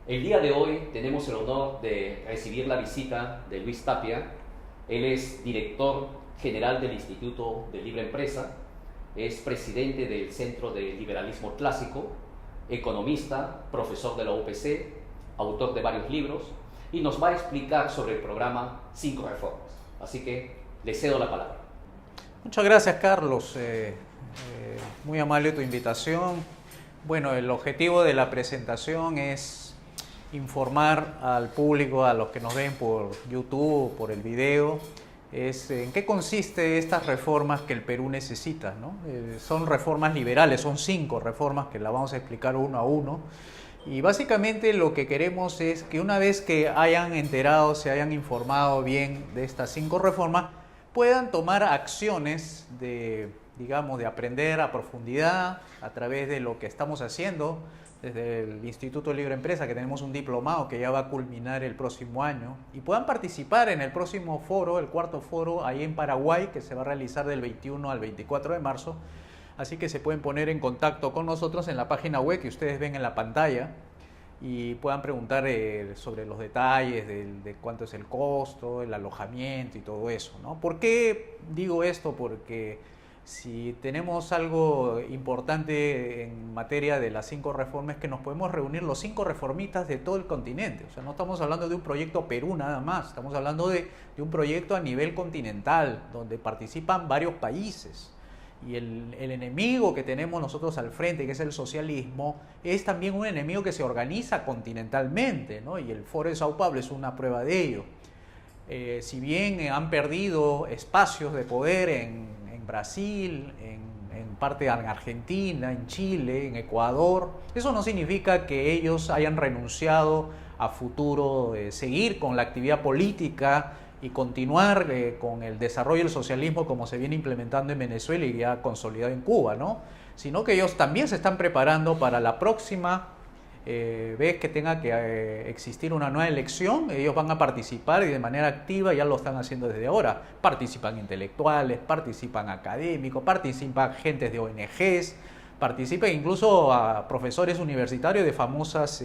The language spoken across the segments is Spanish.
El día de hoy tenemos el honor de recibir la visita de Luis Tapia. Él es director general del Instituto de Libre Empresa, es presidente del Centro de Liberalismo Clásico, economista, profesor de la UPC, autor de varios libros, y nos va a explicar sobre el programa 5 Reformas. Así que le cedo la palabra. Muchas gracias, Carlos. Muy amable tu invitación. Bueno, el objetivo de la presentación es informar al público, a los que nos ven por YouTube, por el video, en qué consiste estas reformas que el Perú necesita, ¿no? Son reformas liberales, son 5 reformas que las vamos a explicar uno a uno. Y básicamente lo que queremos es que una vez que hayan enterado, se hayan informado bien de estas 5 reformas, puedan tomar acciones de, digamos, de aprender a profundidad a través de lo que estamos haciendo desde el Instituto de Libre Empresa, que tenemos un diplomado que ya va a culminar el próximo año, y puedan participar en el próximo foro, el 4º foro, ahí en Paraguay, que se va a realizar del 21 al 24 de marzo. Así que se pueden poner en contacto con nosotros en la página web que ustedes ven en la pantalla y puedan preguntar sobre los detalles de cuánto es el costo, el alojamiento y todo eso, ¿no? ¿Por qué digo esto? Porque si tenemos algo importante en materia de las 5 reformas, es que nos podemos reunir los 5 reformistas de todo el continente. O sea, no estamos hablando de un proyecto Perú nada más, estamos hablando de un proyecto a nivel continental, donde participan varios países. Y el enemigo que tenemos nosotros al frente, que es el socialismo, es también un enemigo que se organiza continentalmente, ¿no? Y el Foro de Sao Paulo es una prueba de ello. Si bien han perdido espacios de poder en Brasil, en parte en Argentina, en Chile, en Ecuador, eso no significa que ellos hayan renunciado a futuro seguir con la actividad política y continuar con el desarrollo del socialismo como se viene implementando en Venezuela y ya consolidado en Cuba, ¿no? Sino que ellos también se están preparando para la próxima vez que tenga que existir una nueva elección. Ellos van a participar y de manera activa ya lo están haciendo desde ahora. Participan intelectuales, participan académicos, participan gentes de ONGs, participan incluso a profesores universitarios de famosas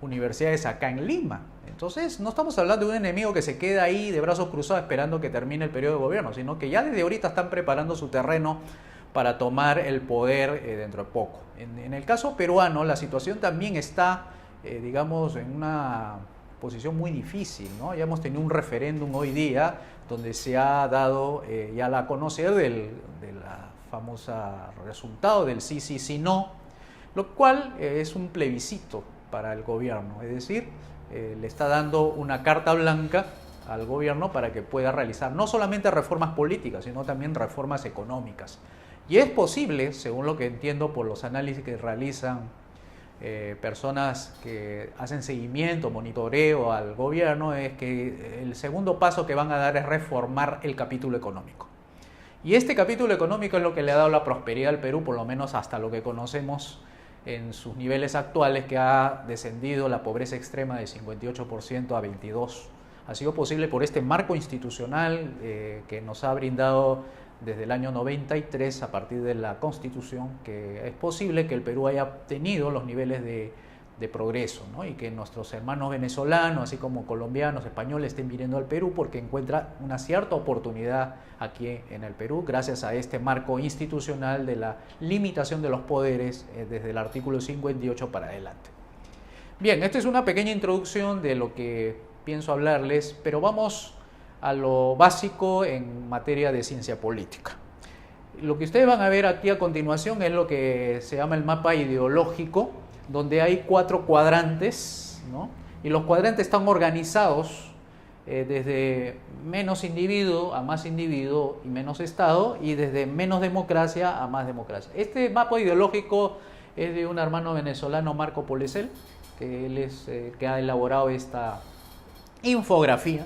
universidades acá en Lima. Entonces no estamos hablando de un enemigo que se queda ahí de brazos cruzados esperando que termine el periodo de gobierno, sino que ya desde ahorita están preparando su terreno para tomar el poder dentro de poco. En el caso peruano, la situación también está, digamos, en una posición muy difícil, ¿no? Ya hemos tenido un referéndum hoy día donde se ha dado ya a conocer de la famosa resultado del sí, sí, sí, no, lo cual es un plebiscito para el gobierno, es decir, le está dando una carta blanca al gobierno para que pueda realizar no solamente reformas políticas, sino también reformas económicas. Y es posible, según lo que entiendo por los análisis que realizan personas que hacen seguimiento, monitoreo al gobierno, es que el segundo paso que van a dar es reformar el capítulo económico. Y este capítulo económico es lo que le ha dado la prosperidad al Perú, por lo menos hasta lo que conocemos en sus niveles actuales, que ha descendido la pobreza extrema de 58% a 22%. Ha sido posible por este marco institucional que nos ha brindado desde el año 93, a partir de la Constitución, que es posible que el Perú haya tenido los niveles de progreso, ¿no? Y que nuestros hermanos venezolanos, así como colombianos, españoles, estén viniendo al Perú porque encuentran una cierta oportunidad aquí en el Perú, gracias a este marco institucional de la limitación de los poderes desde el artículo 58 para adelante. Bien, esta es una pequeña introducción de lo que pienso hablarles, pero vamos a lo básico en materia de ciencia política. Lo que ustedes van a ver aquí a continuación es lo que se llama el mapa ideológico, donde hay 4 cuadrantes, ¿no? Y los cuadrantes están organizados desde menos individuo a más individuo y menos Estado, y desde menos democracia a más democracia. Este mapa ideológico es de un hermano venezolano, Marco Polesel, que él es que ha elaborado esta infografía,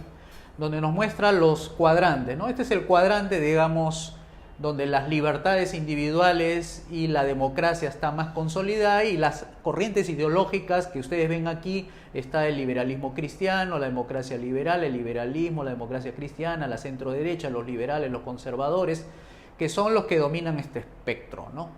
donde nos muestra los cuadrantes, ¿no? Este es el cuadrante, digamos, donde las libertades individuales y la democracia está más consolidada, y las corrientes ideológicas que ustedes ven aquí, está el liberalismo cristiano, la democracia liberal, el liberalismo, la democracia cristiana, la centro derecha, los liberales, los conservadores, que son los que dominan este espectro, ¿no?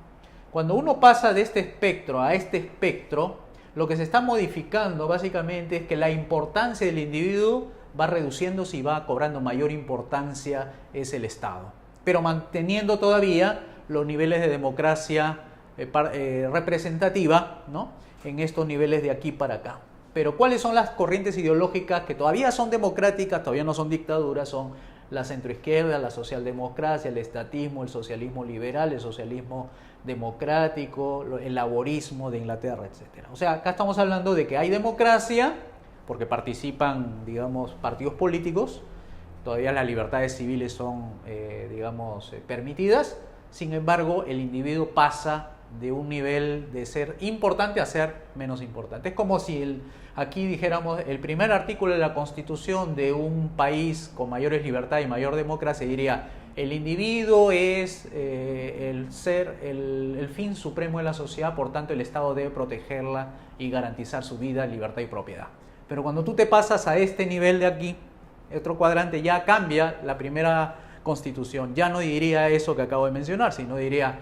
Cuando uno pasa de este espectro a este espectro, Lo que se está modificando básicamente es que la importancia del individuo va reduciéndose y va cobrando mayor importancia es el Estado, pero manteniendo todavía los niveles de democracia representativa, ¿no?, en estos niveles de aquí para acá. Pero ¿cuáles son las corrientes ideológicas que todavía son democráticas, todavía no son dictaduras? Son la centroizquierda, la socialdemocracia, el estatismo, el socialismo liberal, el socialismo democrático, el laborismo de Inglaterra, etc. O sea, acá estamos hablando de que hay democracia, porque participan, digamos, partidos políticos, todavía las libertades civiles son, permitidas, sin embargo, el individuo pasa de un nivel de ser importante a ser menos importante. Es como si aquí dijéramos el primer artículo de la Constitución de un país con mayores libertades y mayor democracia diría: el individuo es el fin supremo de la sociedad, por tanto el Estado debe protegerla y garantizar su vida, libertad y propiedad. Pero cuando tú te pasas a este nivel de aquí, otro cuadrante, ya cambia la primera Constitución. Ya no diría eso que acabo de mencionar, sino diría: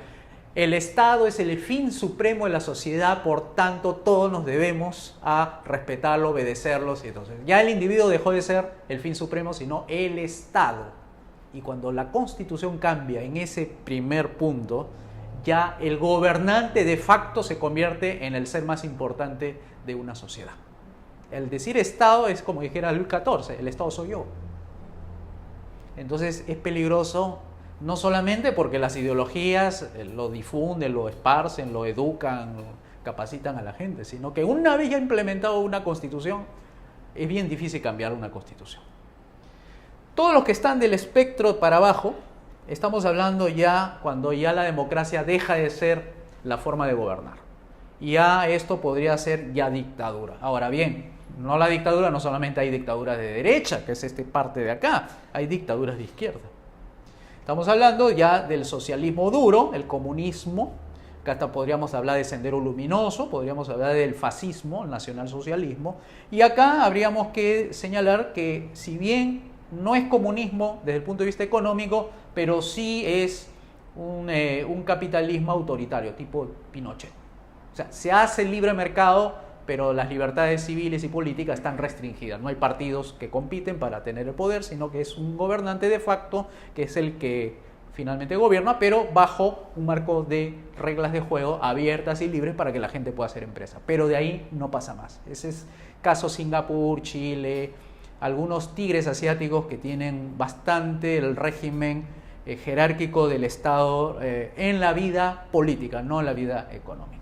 el Estado es el fin supremo de la sociedad, por tanto todos nos debemos a respetarlo, obedecerlos. Y entonces ya el individuo dejó de ser el fin supremo, sino el Estado. Y cuando la Constitución cambia en ese primer punto, ya el gobernante de facto se convierte en el ser más importante de una sociedad. El decir Estado es como dijera Luis XIV: el Estado soy yo. Entonces es peligroso, no solamente porque las ideologías lo difunden, lo esparcen, lo educan, capacitan a la gente, sino que una vez ya implementado una constitución, es bien difícil cambiar una constitución. Todos los que están del espectro para abajo, estamos hablando ya cuando ya la democracia deja de ser la forma de gobernar. Ya esto podría ser ya dictadura. Ahora bien, no la dictadura, no solamente hay dictaduras de derecha, que es esta parte de acá, hay dictaduras de izquierda. Estamos hablando ya del socialismo duro, el comunismo, que hasta podríamos hablar de Sendero Luminoso, podríamos hablar del fascismo, el nacionalsocialismo, y acá habríamos que señalar que si bien no es comunismo desde el punto de vista económico, pero sí es un capitalismo autoritario, tipo Pinochet. O sea, se hace libre mercado, pero las libertades civiles y políticas están restringidas. No hay partidos que compiten para tener el poder, sino que es un gobernante de facto, que es el que finalmente gobierna, pero bajo un marco de reglas de juego abiertas y libres para que la gente pueda hacer empresa. Pero de ahí no pasa más. Ese es caso Singapur, Chile, algunos tigres asiáticos que tienen bastante el régimen jerárquico del Estado en la vida política, no en la vida económica.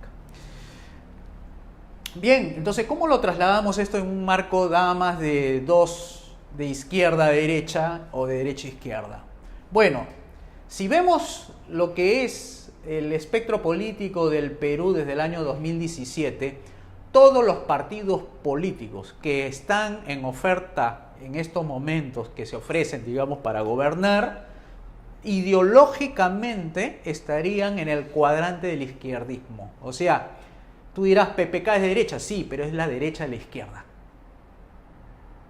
Bien, entonces, ¿cómo lo trasladamos esto en un marco nada más de dos, de izquierda a derecha o de derecha a izquierda? Bueno, si vemos lo que es el espectro político del Perú desde el año 2017, todos los partidos políticos que están en oferta en estos momentos, que se ofrecen, digamos, para gobernar, ideológicamente estarían en el cuadrante del izquierdismo. O sea, tú dirás, PPK es de derecha, sí, pero es la derecha de la izquierda.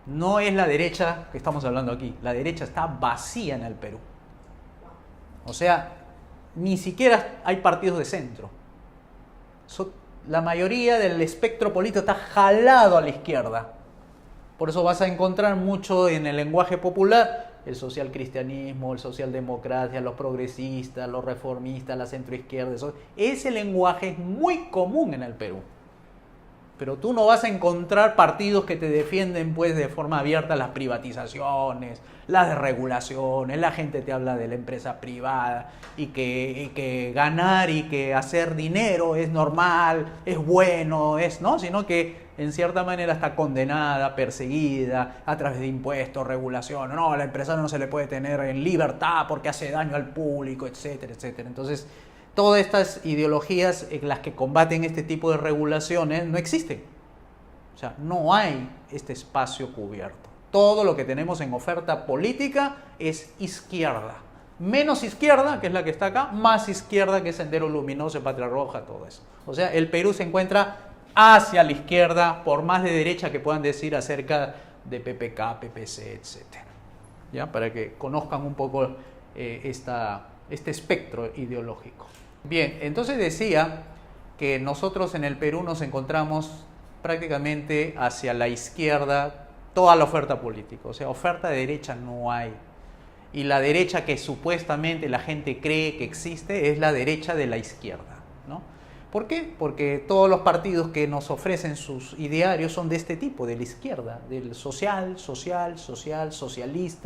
No es la derecha que estamos hablando aquí. La derecha está vacía en el Perú. O sea, ni siquiera hay partidos de centro. La mayoría del espectro político está jalado a la izquierda. Por eso vas a encontrar mucho en el lenguaje popular el socialcristianismo, el socialdemocracia, los progresistas, los reformistas, la centroizquierda. Ese lenguaje es muy común en el Perú. Pero tú no vas a encontrar partidos que te defienden pues de forma abierta las privatizaciones, las desregulaciones, la gente te habla de la empresa privada y que ganar y que hacer dinero es normal, es bueno, ¿no? Sino que en cierta manera está condenada, perseguida a través de impuestos, regulación. No, al empresario no se le puede tener en libertad porque hace daño al público, etcétera, etcétera. Entonces, todas estas ideologías en las que combaten este tipo de regulaciones no existen. O sea, no hay este espacio cubierto. Todo lo que tenemos en oferta política es izquierda. Menos izquierda, que es la que está acá, más izquierda, que es Sendero Luminoso, Patria Roja, todo eso. O sea, el Perú se encuentra hacia la izquierda, por más de derecha que puedan decir acerca de PPK, PPC, etc. ¿Ya? Para que conozcan un poco este espectro ideológico. Bien, entonces decía que nosotros en el Perú nos encontramos prácticamente hacia la izquierda toda la oferta política, o sea, oferta de derecha no hay. Y la derecha que supuestamente la gente cree que existe es la derecha de la izquierda, ¿no? ¿Por qué? Porque todos los partidos que nos ofrecen sus idearios son de este tipo, de la izquierda, del socialista,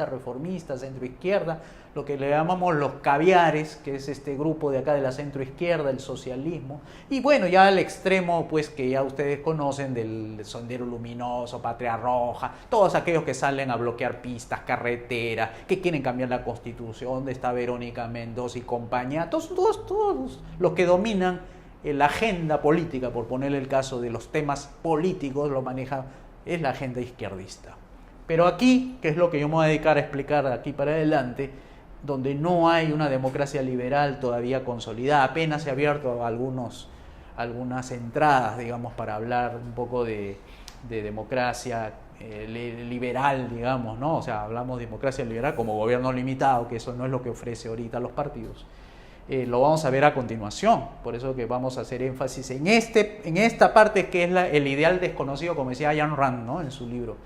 reformista, centroizquierda, lo que le llamamos los caviares, que es este grupo de acá de la centroizquierda, el socialismo, y bueno, ya al extremo, pues que ya ustedes conocen, del Sendero Luminoso, Patria Roja, todos aquellos que salen a bloquear pistas, carreteras, que quieren cambiar la Constitución, donde está Verónica Mendoza y compañía, todos los que dominan la agenda política, por ponerle el caso de los temas políticos, lo maneja, es la agenda izquierdista. Pero aquí, que es lo que yo me voy a dedicar a explicar de aquí para adelante, donde no hay una democracia liberal todavía consolidada, apenas se ha abierto algunas entradas, digamos, para hablar un poco de democracia liberal, digamos, ¿no? O sea, hablamos de democracia liberal como gobierno limitado, que eso no es lo que ofrece ahorita los partidos. Lo vamos a ver a continuación, por eso que vamos a hacer énfasis en esta parte que es el ideal desconocido, como decía Ayn Rand, ¿no? En su libro.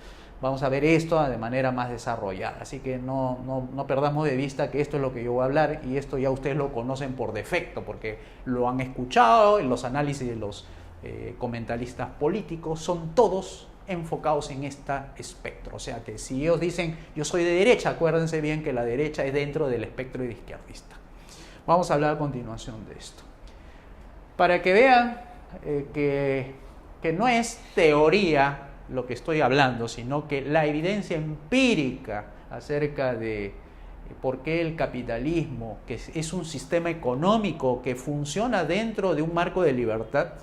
Vamos a ver esto de manera más desarrollada, así que no perdamos de vista que esto es lo que yo voy a hablar, y esto ya ustedes lo conocen por defecto, porque lo han escuchado en los análisis de los comentaristas políticos, son todos enfocados en este espectro. O sea que si ellos dicen yo soy de derecha, acuérdense bien que la derecha es dentro del espectro de izquierdista. Vamos a hablar a continuación de esto. Para que vean que no es teoría lo que estoy hablando, sino que la evidencia empírica acerca de por qué el capitalismo, que es un sistema económico que funciona dentro de un marco de libertad,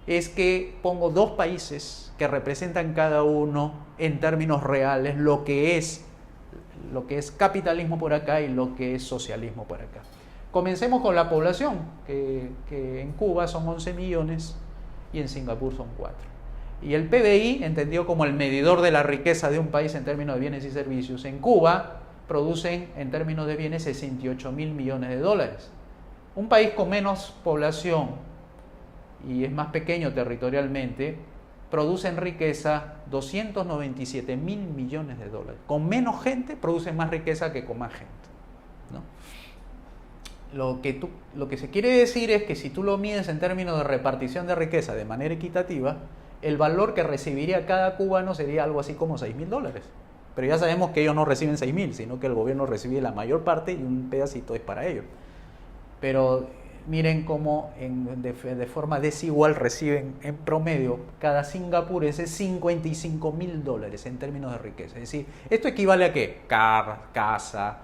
es que pongo dos países que representan cada uno en términos reales lo que es capitalismo por acá y lo que es socialismo por acá. Comencemos con la población, que en Cuba son 11 millones y en Singapur son 4. Y el PBI, entendido como el medidor de la riqueza de un país en términos de bienes y servicios, en Cuba producen en términos de bienes 68.000 millones de dólares. Un país con menos población y es más pequeño territorialmente, produce en riqueza 297.000 millones de dólares. Con menos gente producen más riqueza que con más gente, ¿no? Lo que se quiere decir es que si tú lo mides en términos de repartición de riqueza de manera equitativa, el valor que recibiría cada cubano sería algo así como 6.000 dólares. Pero ya sabemos que ellos no reciben 6.000, sino que el gobierno recibe la mayor parte y un pedacito es para ellos. Pero miren cómo de forma desigual reciben en promedio cada singapurense 55.000 dólares en términos de riqueza. Es decir, ¿esto equivale a qué? Casa,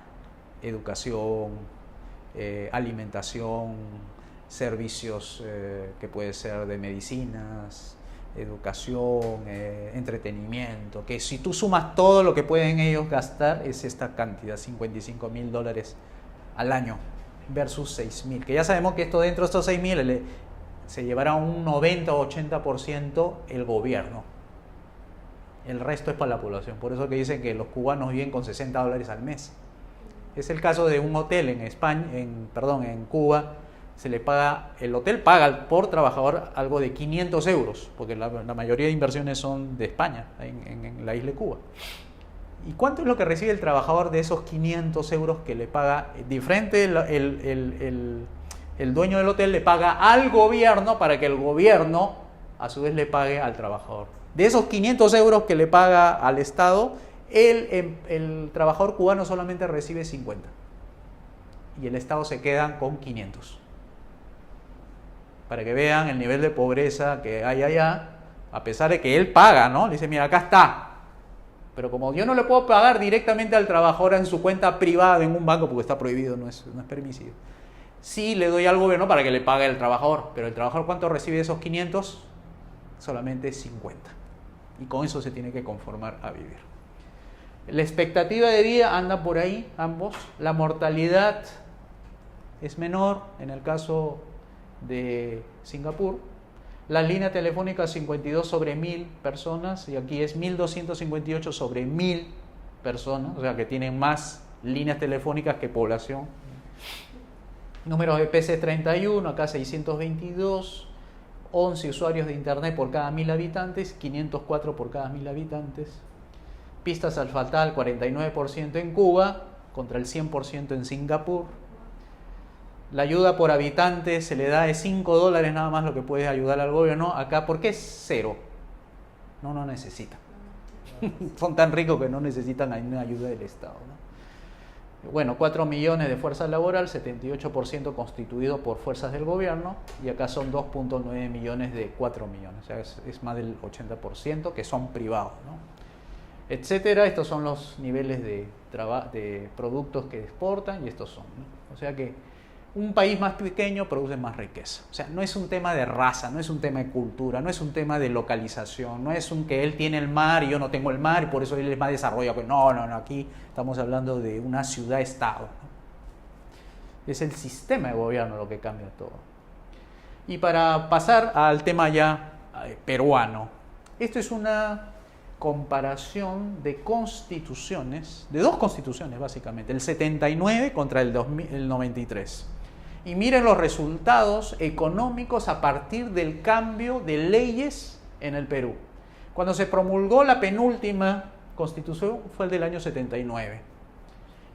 educación, alimentación, servicios que puede ser de medicinas, educación, entretenimiento, que si tú sumas todo lo que pueden ellos gastar es esta cantidad, 55.000 dólares al año versus 6.000, que ya sabemos que esto dentro de estos 6.000 se llevará un 90 o 80% el gobierno, el resto es para la población. Por eso que dicen que los cubanos viven con 60 dólares al mes. Es el caso de un hotel en Cuba. El hotel paga por trabajador algo de 500 euros, porque la mayoría de inversiones son de España, en la isla de Cuba. ¿Y cuánto es lo que recibe el trabajador de esos 500 euros que le paga? Diferente, el dueño del hotel le paga al gobierno para que el gobierno a su vez le pague al trabajador. De esos 500 euros que le paga al Estado, el trabajador cubano solamente recibe 50 y el Estado se queda con 500. Para que vean el nivel de pobreza que hay allá, a pesar de que él paga, ¿no? Le dice, mira, acá está. Pero como yo no le puedo pagar directamente al trabajador en su cuenta privada en un banco, porque está prohibido, no es permisivo, sí le doy al gobierno para que le pague al trabajador. Pero el trabajador, ¿cuánto recibe de esos 500? Solamente 50. Y con eso se tiene que conformar a vivir. La expectativa de vida anda por ahí, ambos. La mortalidad es menor en el caso de Singapur. Las líneas telefónicas 52 sobre 1000 personas y aquí es 1258 sobre 1000 personas, o sea que tienen más líneas telefónicas que población. Números de PC 31, acá 622, 11 usuarios de internet por cada 1000 habitantes, 504 por cada 1000 habitantes. Pistas asfaltadas, 49% en Cuba, contra el 100% en Singapur. La ayuda por habitante se le da de $5 nada más lo que puede ayudar al gobierno. Acá, ¿por qué es 0? No necesitan. Son tan ricos que no necesitan una ayuda del Estado, ¿no? Bueno, 4 millones de fuerza laboral, 78% constituido por fuerzas del gobierno, y acá son 2.9 millones de 4 millones, o sea, es más del 80% que son privados, ¿no? Etcétera. Estos son los niveles de productos que exportan, y estos son, ¿no? O sea que un país más pequeño produce más riqueza. O sea, no es un tema de raza, no es un tema de cultura, no es un tema de localización, no es un que él tiene el mar y yo no tengo el mar y por eso él es más desarrollado. No, aquí estamos hablando de una ciudad-estado, ¿no? Es el sistema de gobierno lo que cambia todo. Y para pasar al tema ya peruano, esto es una comparación de constituciones, de dos constituciones básicamente, el 79 contra el 93. Y miren los resultados económicos a partir del cambio de leyes en el Perú. Cuando se promulgó la penúltima constitución fue el del año 79.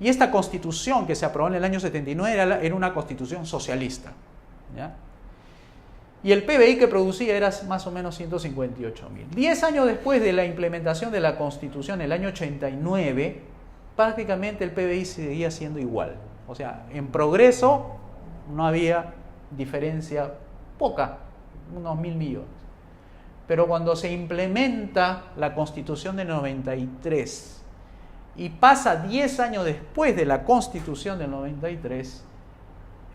Y esta constitución que se aprobó en el año 79 era una constitución socialista, ¿ya? Y el PBI que producía era más o menos 158.000. 10 años después de la implementación de la Constitución, el año 89, prácticamente el PBI seguía siendo igual. O sea, en progreso no había diferencia poca, unos 1.000 millones. Pero cuando se implementa la Constitución del 93 y pasa 10 años después de la Constitución del 93,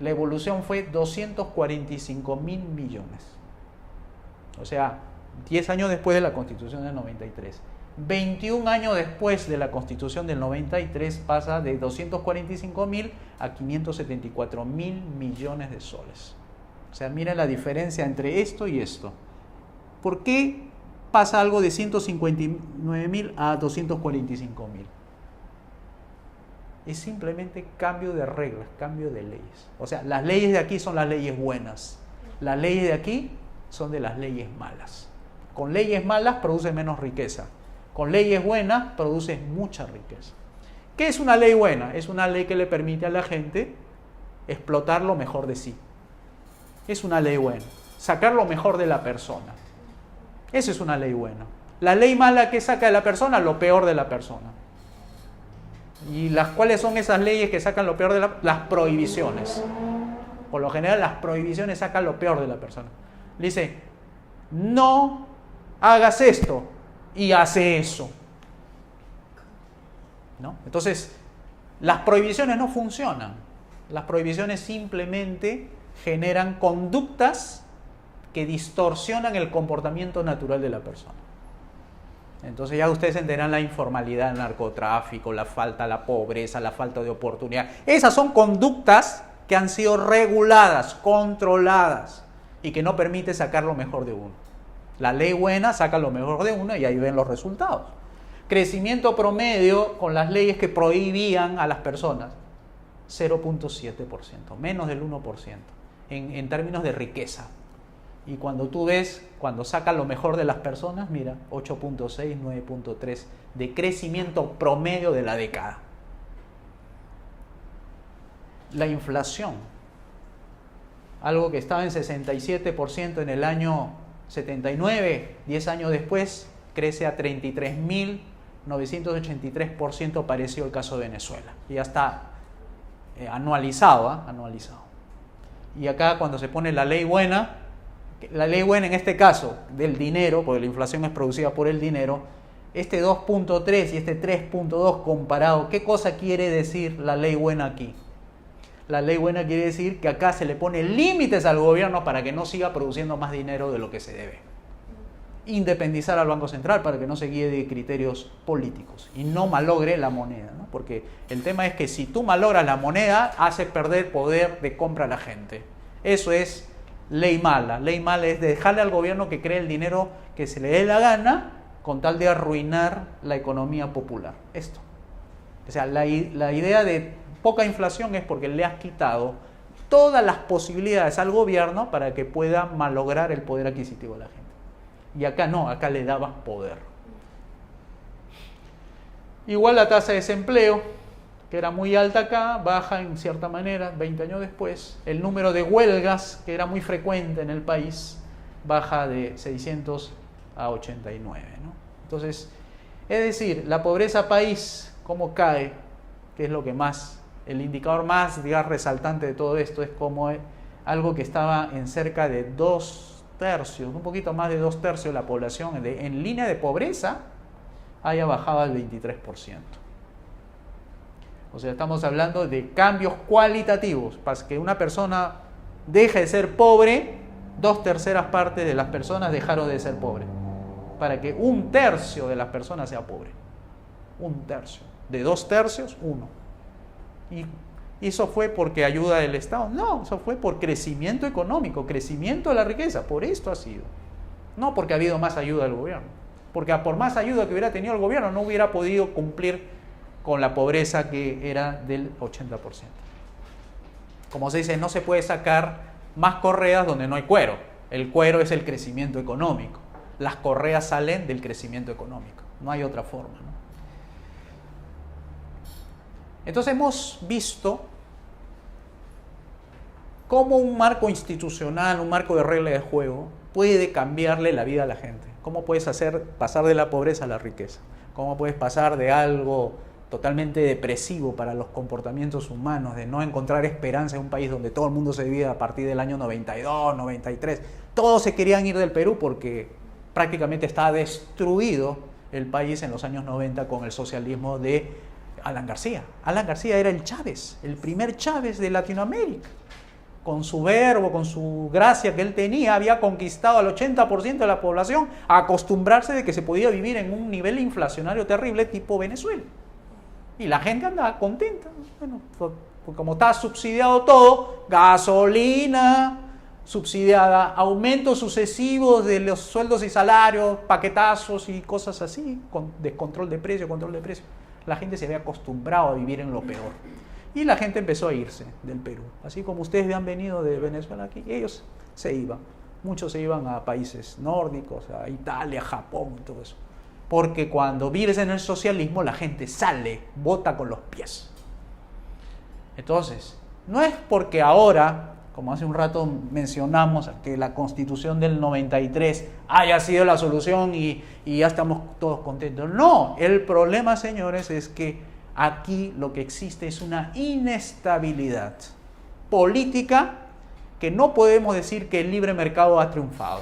la evolución fue 245.000 millones. O sea, 10 años después de la Constitución del 93. 21 años después de la Constitución del 93 pasa de 245.000 a 574.000 millones de soles. O sea, miren la diferencia entre esto y esto. ¿Por qué pasa algo de 159.000 a 245.000? Es simplemente cambio de reglas, cambio de leyes. O sea, las leyes de aquí son las leyes buenas. Las leyes de aquí son de las leyes malas. Con leyes malas produce menos riqueza. Con leyes buenas produce mucha riqueza. ¿Qué es una ley buena? Es una ley que le permite a la gente explotar lo mejor de sí. Es una ley buena. Sacar lo mejor de la persona. Esa es una ley buena. La ley mala que saca de la persona, lo peor de la persona. ¿Y cuáles son esas leyes que sacan lo peor de las prohibiciones? Por lo general las prohibiciones sacan lo peor de la persona. Le dice, no hagas esto y hace eso, ¿no? Entonces, las prohibiciones no funcionan. Las prohibiciones simplemente generan conductas que distorsionan el comportamiento natural de la persona. Entonces ya ustedes entenderán la informalidad, el narcotráfico, la falta, la pobreza, la falta de oportunidad. Esas son conductas que han sido reguladas, controladas y que no permite sacar lo mejor de uno. La ley buena saca lo mejor de uno y ahí ven los resultados. Crecimiento promedio con las leyes que prohibían a las personas, 0.7%, menos del 1% en términos de riqueza. Y cuando tú ves, cuando saca lo mejor de las personas, mira, 8.6, 9.3 de crecimiento promedio de la década. La inflación, algo que estaba en 67% en el año 79, 10 años después, crece a 33.983%, pareció el caso de Venezuela. Y ya está anualizado, anualizado. Y acá cuando se pone la ley buena en este caso del dinero, porque la inflación es producida por el dinero, este 2.3 y este 3.2 comparado, ¿qué cosa quiere decir la ley buena aquí? La ley buena quiere decir que acá se le pone límites al gobierno para que no siga produciendo más dinero de lo que se debe. Independizar al Banco Central para que no se guíe de criterios políticos y no malogre la moneda, ¿no? Porque el tema es que si tú malogras la moneda, haces perder poder de compra a la gente. Eso es ley mala. Ley mala es dejarle al gobierno que cree el dinero que se le dé la gana con tal de arruinar la economía popular. Esto. O sea, la idea de poca inflación es porque le has quitado todas las posibilidades al gobierno para que pueda malograr el poder adquisitivo de la gente. Y acá no, acá le dabas poder. Igual la tasa de desempleo, que era muy alta acá, baja en cierta manera, 20 años después. El número de huelgas, que era muy frecuente en el país, baja de 600 a 89, ¿no? Entonces, es decir, la pobreza país, ¿cómo cae? Que es lo que más, el indicador más, digamos, resaltante de todo esto, es como algo que estaba en cerca de 2/3, un poquito más de 2/3 de la población en línea de pobreza, haya bajado al 23%. O sea, estamos hablando de cambios cualitativos. Para que una persona deje de ser pobre, 2/3 partes de las personas dejaron de ser pobres. Para que 1/3 de las personas sea pobre. 1/3. De 2/3, 1. ¿Y eso fue porque ayuda del Estado? No, eso fue por crecimiento económico, crecimiento de la riqueza. Por esto ha sido. No porque ha habido más ayuda del gobierno. Porque por más ayuda que hubiera tenido el gobierno, no hubiera podido cumplir con la pobreza que era del 80%. Como se dice, no se puede sacar más correas donde no hay cuero. El cuero es el crecimiento económico. Las correas salen del crecimiento económico. No hay otra forma, ¿no? Entonces hemos visto cómo un marco institucional, un marco de reglas de juego, puede cambiarle la vida a la gente. Cómo puedes hacer pasar de la pobreza a la riqueza. Cómo puedes pasar de algo totalmente depresivo para los comportamientos humanos, de no encontrar esperanza en un país donde todo el mundo se vivía a partir del año 92, 93. Todos se querían ir del Perú porque prácticamente estaba destruido el país en los años 90 con el socialismo de Alan García. Alan García era el Chávez, el primer Chávez de Latinoamérica. Con su verbo, con su gracia que él tenía, había conquistado al 80% de la población a acostumbrarse de que se podía vivir en un nivel inflacionario terrible tipo Venezuela. Y la gente andaba contenta. Bueno, como está subsidiado todo, gasolina subsidiada, aumentos sucesivos de los sueldos y salarios, paquetazos y cosas así, con descontrol de precio, control de precio. La gente se había acostumbrado a vivir en lo peor. Y la gente empezó a irse del Perú. Así como ustedes han venido de Venezuela aquí, ellos se iban. Muchos se iban a países nórdicos, a Italia, Japón, todo eso. Porque cuando vives en el socialismo, la gente sale, vota con los pies. Entonces, no es porque ahora, como hace un rato mencionamos, que la Constitución del 93 haya sido la solución y ya estamos todos contentos. No, el problema, señores, es que aquí lo que existe es una inestabilidad política que no podemos decir que el libre mercado ha triunfado.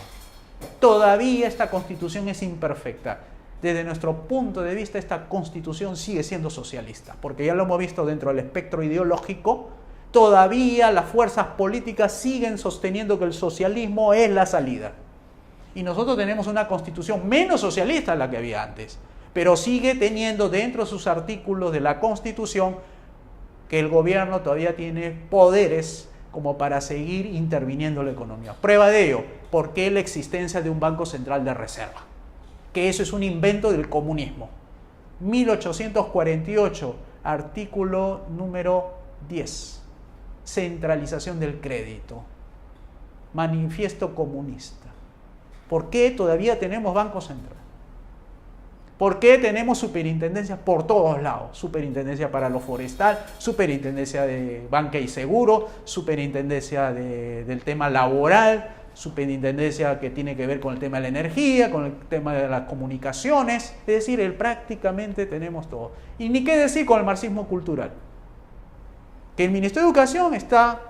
Todavía esta Constitución es imperfecta. Desde nuestro punto de vista, esta Constitución sigue siendo socialista, porque ya lo hemos visto dentro del espectro ideológico. Todavía las fuerzas políticas siguen sosteniendo que el socialismo es la salida. Y nosotros tenemos una Constitución menos socialista de la que había antes, pero sigue teniendo dentro de sus artículos de la Constitución que el gobierno todavía tiene poderes como para seguir interviniendo en la economía. Prueba de ello, ¿por qué la existencia de un Banco Central de Reserva? Que eso es un invento del comunismo. 1848, artículo número 10. Centralización del crédito. Manifiesto comunista. ¿Por qué todavía tenemos Banco Central? ¿Por qué tenemos superintendencias por todos lados? Superintendencia para lo forestal, superintendencia de banca y seguro, superintendencia del tema laboral, superintendencia que tiene que ver con el tema de la energía, con el tema de las comunicaciones. Es decir, prácticamente tenemos todo. Y ni qué decir con el marxismo cultural. Que el Ministerio de Educación está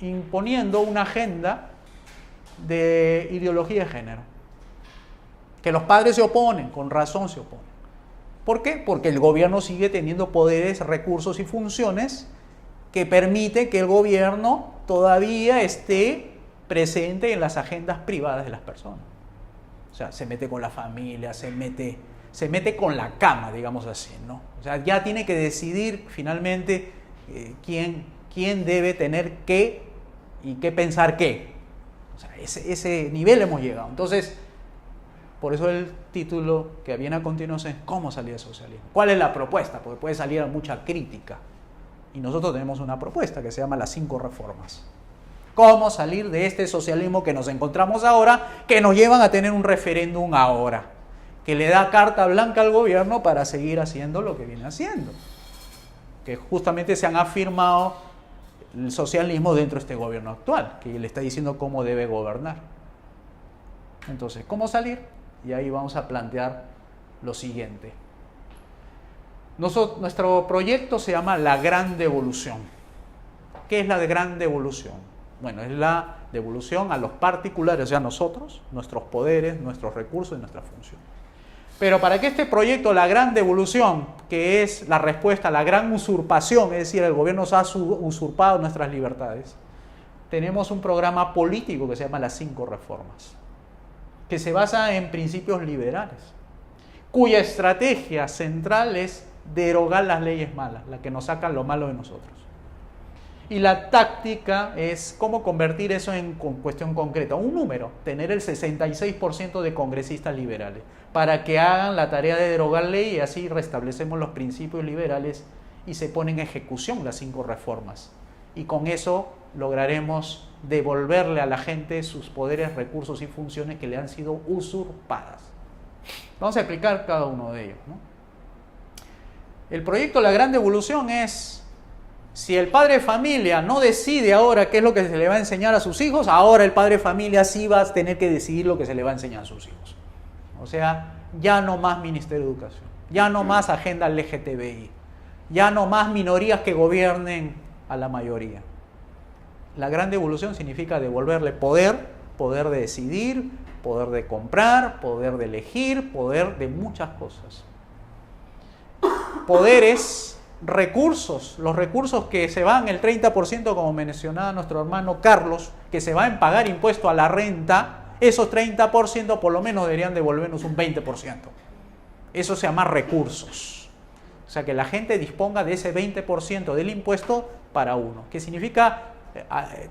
imponiendo una agenda de ideología de género. Que los padres se oponen, con razón se oponen. ¿Por qué? Porque el gobierno sigue teniendo poderes, recursos y funciones que permiten que el gobierno todavía esté presente en las agendas privadas de las personas. O sea, se mete con la familia, se mete con la cama, digamos así, ¿no? O sea, ya tiene que decidir finalmente quién debe tener qué y qué pensar qué. O sea, ese nivel hemos llegado. Entonces, por eso el título que viene a continuación es ¿cómo salir del socialismo? ¿Cuál es la propuesta? Porque puede salir a mucha crítica Y nosotros tenemos una propuesta que se llama las 5 reformas. ¿Cómo salir de este socialismo que nos encontramos ahora, que nos llevan a tener un referéndum ahora, que le da carta blanca al gobierno para seguir haciendo lo que viene haciendo? Que justamente se han afirmado el socialismo dentro de este gobierno actual, que le está diciendo cómo debe gobernar. Entonces, ¿cómo salir? Y ahí vamos a plantear lo siguiente. Nuestro proyecto se llama La Gran Devolución. ¿Qué es la Gran Devolución? Bueno, es la devolución a los particulares, o sea, a nosotros, nuestros poderes, nuestros recursos y nuestra función. Pero para que este proyecto, la Gran Devolución, que es la respuesta a la gran usurpación, es decir, el gobierno nos ha usurpado nuestras libertades, tenemos un programa político que se llama las 5 reformas, que se basa en principios liberales, cuya estrategia central es derogar las leyes malas, las que nos sacan lo malo de nosotros. Y la táctica es cómo convertir eso en cuestión concreta, un número, tener el 66% de congresistas liberales, para que hagan la tarea de derogar ley y así restablecemos los principios liberales y se ponen en ejecución las 5 reformas. Y con eso lograremos devolverle a la gente sus poderes, recursos y funciones que le han sido usurpadas. Vamos a explicar cada uno de ellos, ¿no? El proyecto La Gran Devolución es: si el padre de familia no decide ahora qué es lo que se le va a enseñar a sus hijos, ahora el padre de familia sí va a tener que decidir lo que se le va a enseñar a sus hijos. O sea, ya no más Ministerio de Educación, ya no más agenda LGTBI, ya no más minorías que gobiernen a la mayoría. La Gran Devolución significa devolverle poder, poder de decidir, poder de comprar, poder de elegir, poder de muchas cosas. Poderes, recursos, los recursos que se van, el 30%, como mencionaba nuestro hermano Carlos, que se va en pagar impuesto a la renta, esos 30% por lo menos deberían devolvernos un 20%. Eso se llama recursos. O sea, que la gente disponga de ese 20% del impuesto para uno, que significa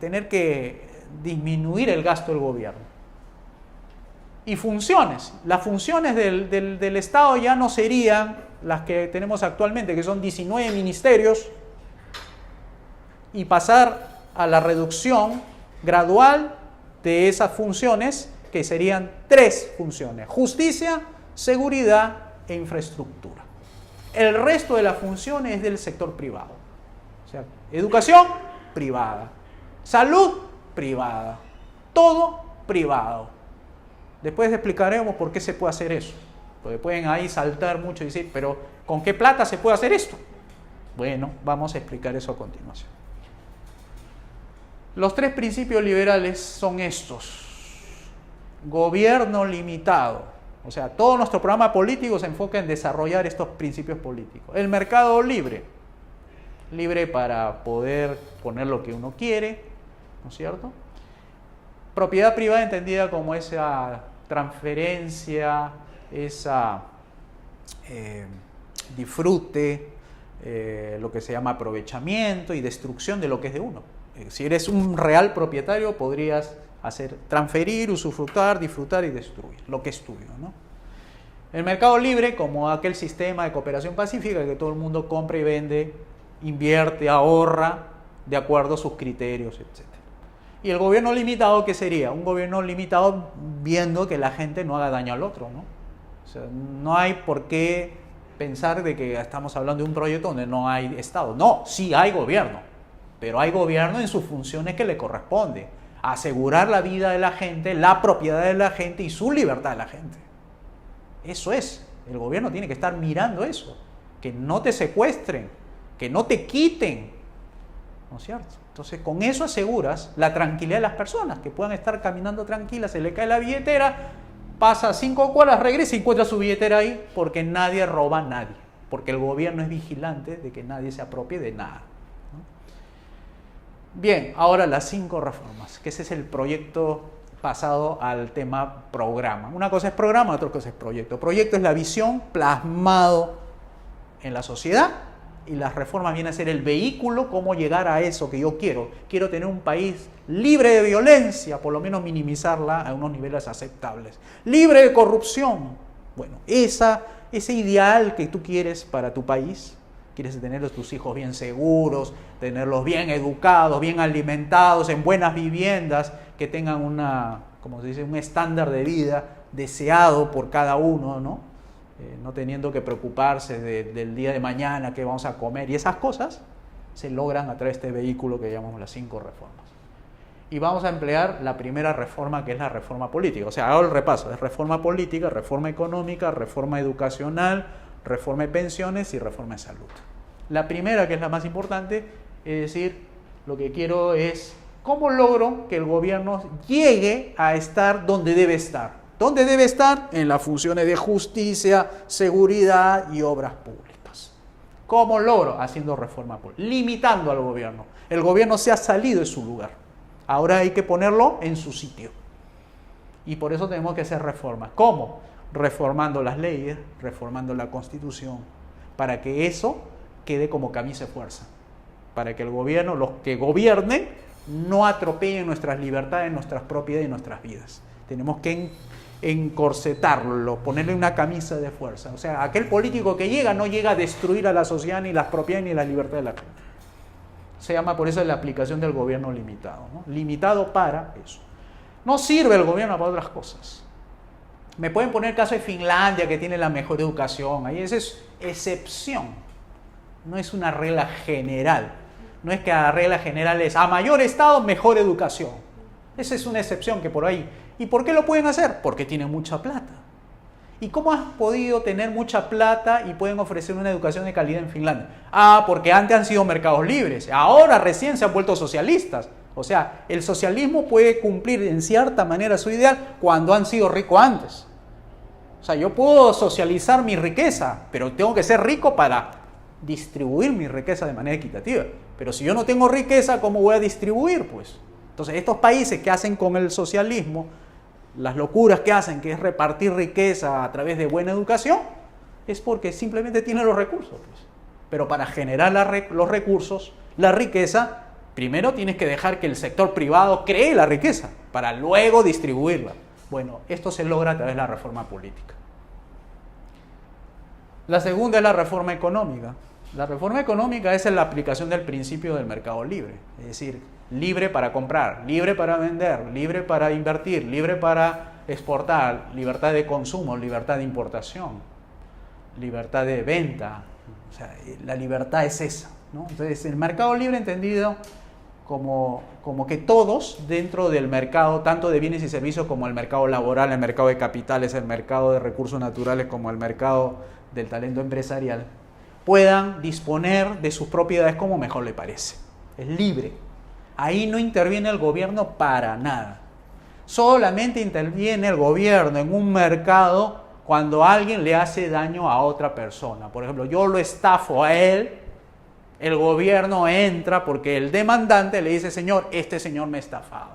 tener que disminuir el gasto del gobierno. Y funciones. Las funciones del Estado ya no serían las que tenemos actualmente, que son 19 ministerios, y pasar a la reducción gradual de esas funciones, que serían 3 funciones: justicia, seguridad e infraestructura. El resto de las funciones es del sector privado. O sea, educación, privada. Salud, privada. Todo privado. Después explicaremos por qué se puede hacer eso. Porque pueden ahí saltar mucho y decir, pero ¿con qué plata se puede hacer esto? Bueno, vamos a explicar eso a continuación. Los 3 principios liberales son estos. Gobierno limitado. O sea, todo nuestro programa político se enfoca en desarrollar estos principios políticos. El mercado libre. Libre para poder poner lo que uno quiere, ¿no es cierto? Propiedad privada entendida como esa transferencia, esa disfrute, lo que se llama aprovechamiento y destrucción de lo que es de uno. Si eres un real propietario, podrías transferir, usufructar, disfrutar y destruir lo que es tuyo, ¿no? El mercado libre, como aquel sistema de cooperación pacífica que todo el mundo compra y vende, invierte, ahorra de acuerdo a sus criterios, etc. Y el gobierno limitado, ¿qué sería? Un gobierno limitado viendo que la gente no haga daño al otro, ¿no? O sea, no hay por qué pensar de que estamos hablando de un proyecto donde no hay Estado. No, sí hay gobierno, pero hay gobierno en sus funciones que le corresponde: asegurar la vida de la gente, la propiedad de la gente y su libertad de la gente. Eso es, el gobierno tiene que estar mirando eso, que no te secuestren, que no te quiten, ¿no es cierto? Entonces, con eso aseguras la tranquilidad de las personas, que puedan estar caminando tranquilas, se le cae la billetera, pasa 5 cuadras, regresa y encuentra su billetera ahí, porque nadie roba a nadie, porque el gobierno es vigilante de que nadie se apropie de nada, ¿no? Bien, ahora las 5 reformas, que ese es el proyecto pasado al tema programa. Una cosa es programa, otra cosa es proyecto. Proyecto es la visión plasmado en la sociedad, y las reformas vienen a ser el vehículo, cómo llegar a eso que yo quiero. Quiero tener un país libre de violencia, por lo menos minimizarla a unos niveles aceptables. Libre de corrupción. Bueno, ese ideal que tú quieres para tu país, quieres tener a tus hijos bien seguros, tenerlos bien educados, bien alimentados, en buenas viviendas, que tengan como se dice, un estándar de vida deseado por cada uno, ¿no? No teniendo que preocuparse del día de mañana, qué vamos a comer, y esas cosas se logran a través de este vehículo que llamamos las 5 reformas. Y vamos a emplear la primera reforma, que es la reforma política. O sea, hago el repaso: es reforma política, reforma económica, reforma educacional, reforma de pensiones y reforma de salud. La primera, que es la más importante, es decir, lo que quiero es cómo logro que el gobierno llegue a estar donde debe estar. ¿Dónde debe estar? En las funciones de justicia, seguridad y obras públicas. ¿Cómo logro? Haciendo reforma política, limitando al gobierno. El gobierno se ha salido de su lugar. Ahora hay que ponerlo en su sitio. Y por eso tenemos que hacer reformas. ¿Cómo? Reformando las leyes, reformando la Constitución, para que eso quede como camisa de fuerza. Para que el gobierno, los que gobiernen, no atropellen nuestras libertades, nuestras propiedades y nuestras vidas. Tenemos que encorsetarlo, ponerle una camisa de fuerza. O sea, aquel político que llega no llega a destruir a la sociedad, ni las propiedades, ni la libertad de la gente. Se llama por eso la aplicación del gobierno limitado, ¿no? Limitado para eso. No sirve el gobierno para otras cosas. Me pueden poner el caso de Finlandia, que tiene la mejor educación. Ahí esa es excepción. No es una regla general. No es que la regla general es a mayor Estado, mejor educación. Esa es una excepción que por ahí. ¿Y por qué lo pueden hacer? Porque tienen mucha plata. ¿Y cómo has podido tener mucha plata y pueden ofrecer una educación de calidad en Finlandia? Porque antes han sido mercados libres. Ahora recién se han vuelto socialistas. O sea, el socialismo puede cumplir en cierta manera su ideal cuando han sido ricos antes. O sea, yo puedo socializar mi riqueza, pero tengo que ser rico para distribuir mi riqueza de manera equitativa. Pero si yo no tengo riqueza, ¿cómo voy a distribuir? Pues, entonces, estos países que hacen con el socialismo las locuras que hacen, que es repartir riqueza a través de buena educación, es porque simplemente tienen los recursos. Pues. Pero para generar los recursos, la riqueza, primero tienes que dejar que el sector privado cree la riqueza para luego distribuirla. Bueno, esto se logra a través de la reforma política. La segunda es la reforma económica. La reforma económica es la aplicación del principio del mercado libre, es decir, libre para comprar, libre para vender, libre para invertir, libre para exportar, libertad de consumo, libertad de importación, libertad de venta. O sea, la libertad es esa, ¿no? Entonces, el mercado libre entendido como que todos dentro del mercado, tanto de bienes y servicios como el mercado laboral, el mercado de capitales, el mercado de recursos naturales como el mercado del talento empresarial, puedan disponer de sus propiedades como mejor le parece. Es libre. Ahí no interviene el gobierno para nada. Solamente interviene el gobierno en un mercado cuando alguien le hace daño a otra persona. Por ejemplo, yo lo estafo a él, el gobierno entra porque el demandante le dice, señor, este señor me ha estafado.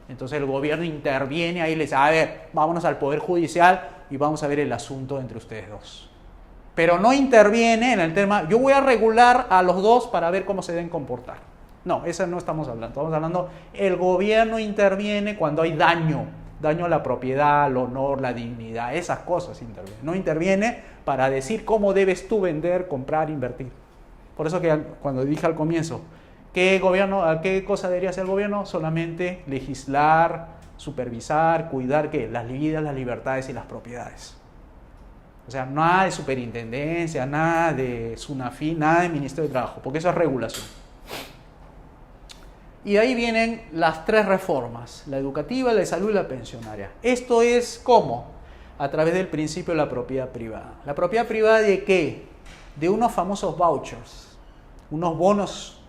Entonces el gobierno interviene ahí y le dice, a ver, vámonos al Poder Judicial y vamos a ver el asunto entre ustedes dos. Pero no interviene en el tema, yo voy a regular a los dos para ver cómo se deben comportar. No, eso no estamos hablando. Estamos hablando, el gobierno interviene cuando hay daño a la propiedad, al honor, la dignidad, esas cosas intervienen. No interviene para decir cómo debes tú vender, comprar, invertir. Por eso que cuando dije al comienzo, ¿qué cosa debería hacer el gobierno? Solamente legislar, supervisar, cuidar ¿qué? Las vidas, las libertades y las propiedades. O sea, nada de superintendencia, nada de SUNAFI, nada de Ministerio de Trabajo, porque eso es regulación. Y ahí vienen las 3 reformas, la educativa, la de salud y la pensionaria. Esto es ¿cómo? A través del principio de la propiedad privada. ¿La propiedad privada de qué? De unos famosos vouchers, unos bonos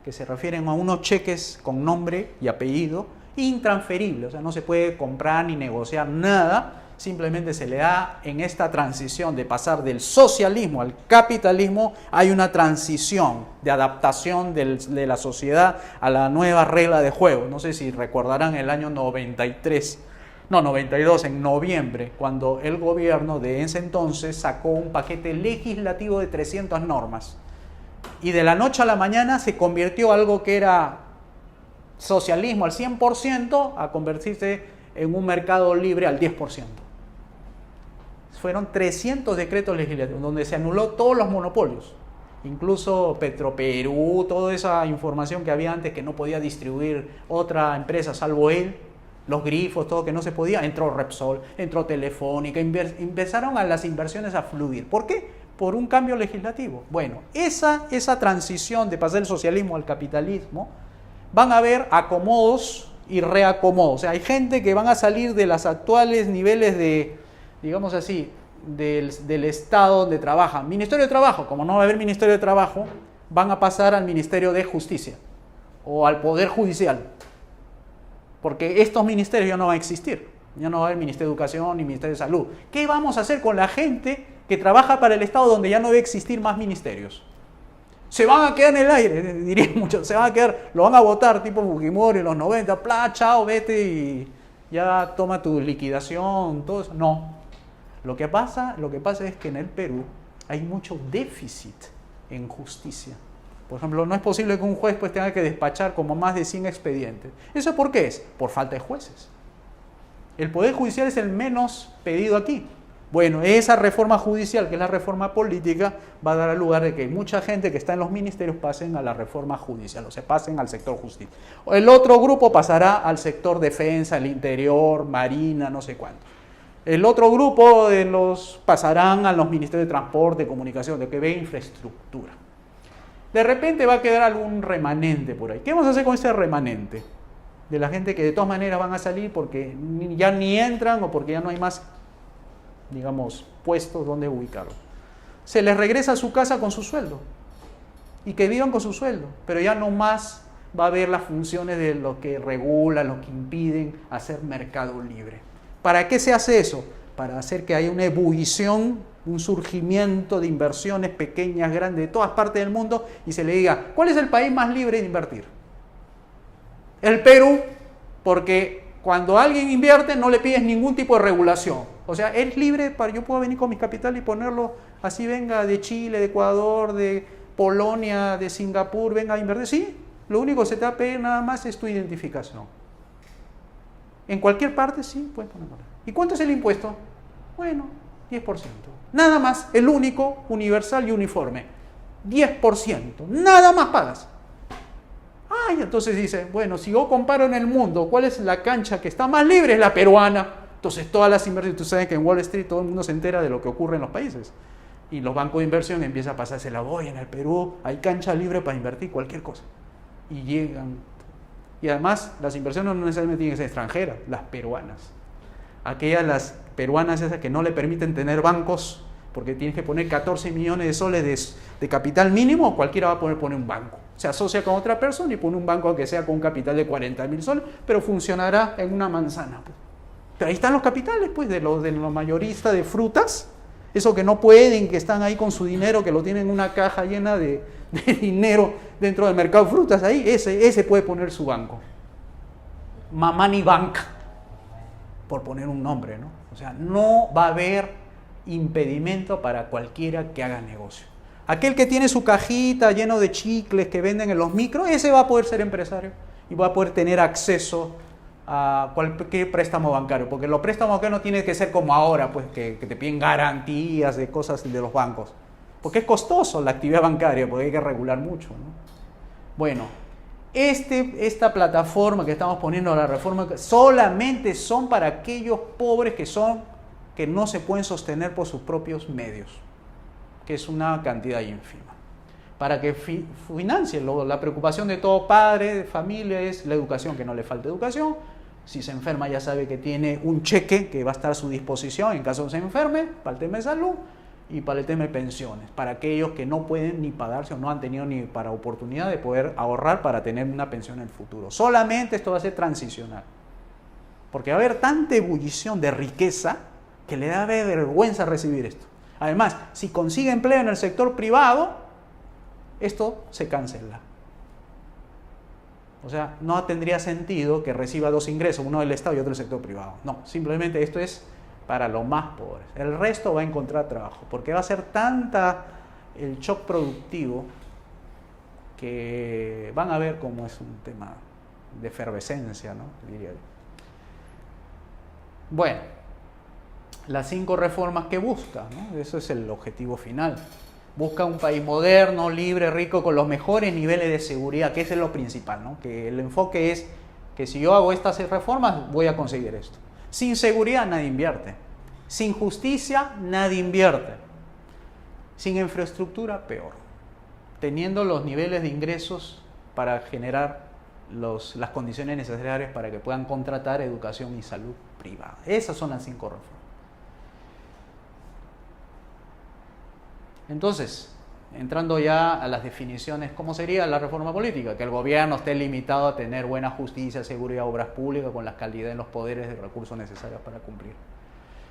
que se refieren a unos cheques con nombre y apellido intransferibles. O sea, no se puede comprar ni negociar nada. Simplemente se le da en esta transición de pasar del socialismo al capitalismo, hay una transición de adaptación de la sociedad a la nueva regla de juego. No sé si recordarán el año 92, en noviembre, cuando el gobierno de ese entonces sacó un paquete legislativo de 300 normas. Y de la noche a la mañana se convirtió algo que era socialismo al 100% a convertirse en un mercado libre al 10%. Fueron 300 decretos legislativos donde se anuló todos los monopolios incluso Petroperú, toda esa información que había antes que no podía distribuir otra empresa salvo él, los grifos, todo que no se podía, entró Repsol, entró Telefónica, empezaron a las inversiones a fluir. ¿Por qué? Por un cambio legislativo. Bueno, esa transición de pasar del socialismo al capitalismo, van a haber acomodos y reacomodos. O sea, hay gente que van a salir de los actuales niveles de, digamos así, del Estado donde trabajan. Ministerio de Trabajo, como no va a haber Ministerio de Trabajo, van a pasar al Ministerio de Justicia o al Poder Judicial. Porque estos ministerios ya no van a existir. Ya no va a haber Ministerio de Educación ni Ministerio de Salud. ¿Qué vamos a hacer con la gente que trabaja para el Estado donde ya no debe existir más ministerios? Se van a quedar en el aire, dirían muchos. Se van a quedar, lo van a votar tipo Fujimori en los 90. Chao, vete y ya toma tu liquidación, todo eso. No. Lo que pasa es que en el Perú hay mucho déficit en justicia. Por ejemplo, no es posible que un juez pues tenga que despachar como más de 100 expedientes. ¿Eso por qué es? Por falta de jueces. El Poder Judicial es el menos pedido aquí. Bueno, esa reforma judicial, que es la reforma política, va a dar lugar de que mucha gente que está en los ministerios pasen a la reforma judicial, o se pasen al sector justicia. El otro grupo pasará al sector defensa, el interior, marina, no sé cuánto. El otro grupo de los pasarán a los ministerios de transporte, comunicación, de que ve infraestructura. De repente va a quedar algún remanente por ahí. ¿Qué vamos a hacer con ese remanente? De la gente que de todas maneras van a salir porque ya ni entran o porque ya no hay más, digamos, puestos donde ubicarlo. Se les regresa a su casa con su sueldo y que vivan con su sueldo, pero ya no más va a haber las funciones de lo que regulan, lo que impiden hacer mercado libre. ¿Para qué se hace eso? Para hacer que haya una ebullición, un surgimiento de inversiones pequeñas, grandes, de todas partes del mundo y se le diga, ¿cuál es el país más libre de invertir? El Perú, porque cuando alguien invierte no le pides ningún tipo de regulación. O sea, es libre para yo puedo venir con mi capital y ponerlo así, venga de Chile, de Ecuador, de Polonia, de Singapur, venga a invertir. Sí, lo único que se te va a pedir nada más es tu identificación. En cualquier parte sí puedes ponerlo. ¿Y cuánto es el impuesto? Bueno, 10%. Nada más, el único, universal y uniforme. 10%. Nada más pagas. Ay, entonces dice, bueno, si yo comparo en el mundo, ¿cuál es la cancha que está más libre? Es la peruana. Entonces todas las inversiones, tú sabes que en Wall Street todo el mundo se entera de lo que ocurre en los países. Y los bancos de inversión empiezan a pasarse la boya en el Perú, hay cancha libre para invertir cualquier cosa. Y llegan. Y además, las inversiones no necesariamente tienen que ser extranjeras, las peruanas. Aquellas, las peruanas esas que no le permiten tener bancos, porque tienes que poner 14 millones de soles de capital mínimo, cualquiera va a poder poner un banco. Se asocia con otra persona y pone un banco que sea con un capital de 40.000 soles, pero funcionará en una manzana. Pues. Pero ahí están los capitales, pues, de los mayoristas de frutas, esos que no pueden, que están ahí con su dinero, que lo tienen en una caja llena de dinero dentro del mercado de frutas, ahí ese puede poner su banco. Mamani Bank, por poner un nombre, ¿no? O sea, no va a haber impedimento para cualquiera que haga negocio. Aquel que tiene su cajita lleno de chicles que venden en los micros, ese va a poder ser empresario y va a poder tener acceso a cualquier préstamo bancario, porque los préstamos bancarios no tienen que ser como ahora, pues que te piden garantías de cosas de los bancos, porque es costoso la actividad bancaria, porque hay que regular mucho, ¿no? Bueno, esta plataforma que estamos poniendo a la reforma solamente son para aquellos pobres que no se pueden sostener por sus propios medios, que es una cantidad ínfima. Para que financien, la preocupación de todo padre, de familia, es la educación, que no le falte educación. Si se enferma ya sabe que tiene un cheque que va a estar a su disposición en caso de se enferme, para el tema de salud y para el tema de pensiones, para aquellos que no pueden ni pagarse o no han tenido ni para oportunidad de poder ahorrar para tener una pensión en el futuro. Solamente esto va a ser transicional, porque va a haber tanta ebullición de riqueza que le da vergüenza recibir esto. Además, si consigue empleo en el sector privado, esto se cancela. O sea, no tendría sentido que reciba dos ingresos, uno del Estado y otro del sector privado. No, simplemente esto es para los más pobres. El resto va a encontrar trabajo, porque va a ser tanta el shock productivo que van a ver cómo es un tema de efervescencia, ¿no? Diría yo. Bueno, las 5 reformas que busca, ¿no? Eso es el objetivo final. Busca un país moderno, libre, rico, con los mejores niveles de seguridad, que ese es lo principal, ¿no? Que el enfoque es que si yo hago estas reformas, voy a conseguir esto. Sin seguridad nadie invierte. Sin justicia nadie invierte. Sin infraestructura, peor. Teniendo los niveles de ingresos para generar las condiciones necesarias para que puedan contratar educación y salud privada. Esas son las 5 reformas. Entonces, entrando ya a las definiciones, ¿cómo sería la reforma política? Que el gobierno esté limitado a tener buena justicia, seguridad, obras públicas, con la calidad en los poderes de recursos necesarios para cumplir.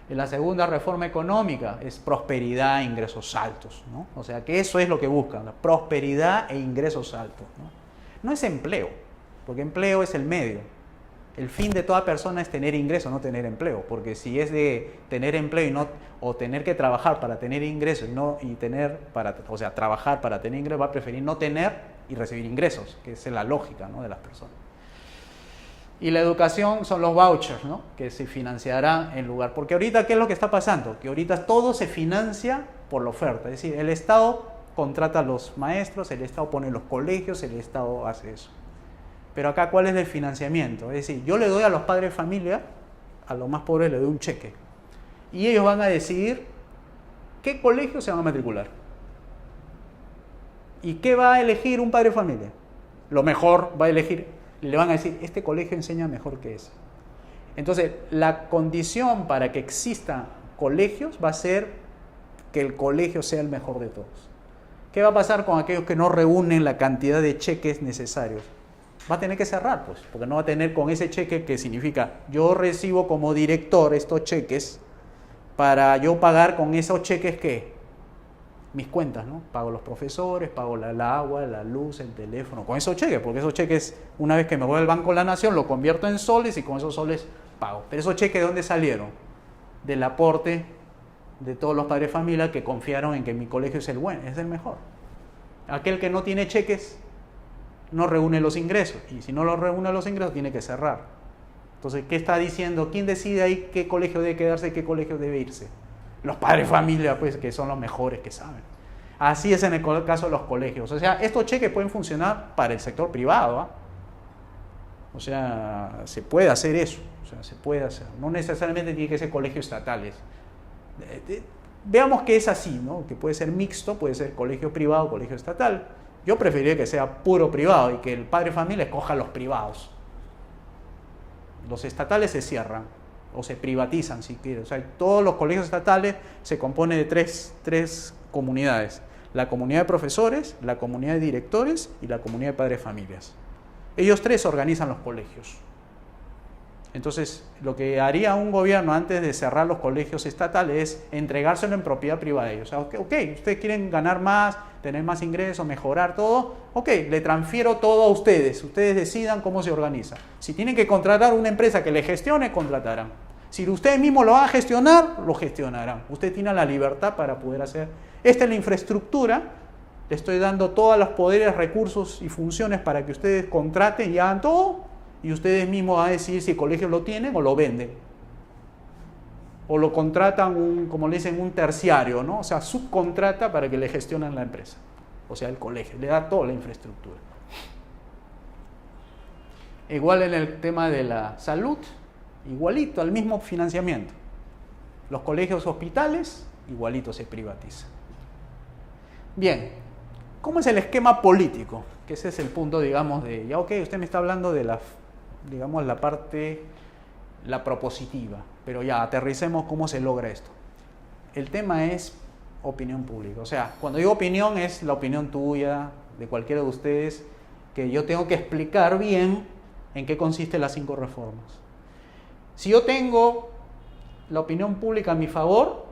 En la segunda reforma económica es prosperidad e ingresos altos, ¿no? O sea, que eso es lo que buscan, la prosperidad e ingresos altos, ¿no? No es empleo, porque empleo es el medio. El fin de toda persona es tener ingreso, no tener empleo, porque si es de tener empleo o tener que trabajar para tener ingresos trabajar para tener ingresos, va a preferir no tener y recibir ingresos, que es la lógica, ¿no?, de las personas. Y la educación son los vouchers, ¿no?, que se financiarán en lugar. Porque ahorita, ¿qué es lo que está pasando? Que ahorita todo se financia por la oferta. Es decir, el Estado contrata a los maestros, el Estado pone los colegios, el Estado hace eso. Pero acá, ¿cuál es el financiamiento? Es decir, yo le doy a los padres de familia, a los más pobres le doy un cheque. Y ellos van a decidir qué colegio se van a matricular. ¿Y qué va a elegir un padre de familia? Lo mejor va a elegir. Le van a decir, este colegio enseña mejor que ese. Entonces, la condición para que existan colegios va a ser que el colegio sea el mejor de todos. ¿Qué va a pasar con aquellos que no reúnen la cantidad de cheques necesarios? Va a tener que cerrar, pues, porque no va a tener con ese cheque que significa, yo recibo como director estos cheques para yo pagar con esos cheques, ¿qué? Mis cuentas, ¿no? Pago los profesores, pago el agua, la luz, el teléfono, con esos cheques, porque esos cheques, una vez que me voy al Banco de la Nación, lo convierto en soles y con esos soles pago. Pero esos cheques, ¿de dónde salieron? Del aporte de todos los padres de familia que confiaron en que mi colegio es el bueno, es el mejor. Aquel que no tiene cheques no reúne los ingresos, y si no los reúne los ingresos tiene que cerrar. Entonces, ¿qué está diciendo? ¿Quién decide ahí qué colegio debe quedarse y qué colegio debe irse? Los padres de familia, pues, que son los mejores que saben. Así es en el caso de los colegios. O sea, estos cheques pueden funcionar para el sector privado, ¿eh? O sea, se puede hacer eso. O sea, se puede hacer. No necesariamente tiene que ser colegios estatales. Veamos que es así, ¿no? Que puede ser mixto, puede ser colegio privado, colegio estatal. Yo preferiría que sea puro privado y que el padre de familia escoja los privados. Los estatales se cierran o se privatizan, si quiere. O sea, todos los colegios estatales se componen de tres comunidades. La comunidad de profesores, la comunidad de directores y la comunidad de padres de familias. Ellos tres organizan los colegios. Entonces, lo que haría un gobierno antes de cerrar los colegios estatales es entregárselo en propiedad privada de ellos. O sea, ok, ustedes quieren ganar más, tener más ingresos, mejorar todo, ok, le transfiero todo a ustedes. Ustedes decidan cómo se organiza. Si tienen que contratar una empresa que le gestione, contratarán. Si ustedes mismos lo van a gestionar, lo gestionarán. Usted tiene la libertad para poder hacer. Esta es la infraestructura. Le estoy dando todos los poderes, recursos y funciones para que ustedes contraten y hagan todo. Y ustedes mismos van a decidir si el colegio lo tienen o lo venden. O lo contratan, como le dicen, un terciario, ¿no? O sea, subcontrata para que le gestionen la empresa. O sea, el colegio, le da toda la infraestructura. Igual en el tema de la salud, igualito, al mismo financiamiento. Los colegios hospitales, igualito se privatiza. Bien, ¿cómo es el esquema político? Que ese es el punto, digamos, de, ya ok, usted me está hablando de la parte, la propositiva, pero ya aterricemos cómo se logra esto. El tema es opinión pública. O sea, cuando digo opinión es la opinión tuya, de cualquiera de ustedes, que yo tengo que explicar bien en qué consisten las 5 reformas. Si yo tengo la opinión pública a mi favor,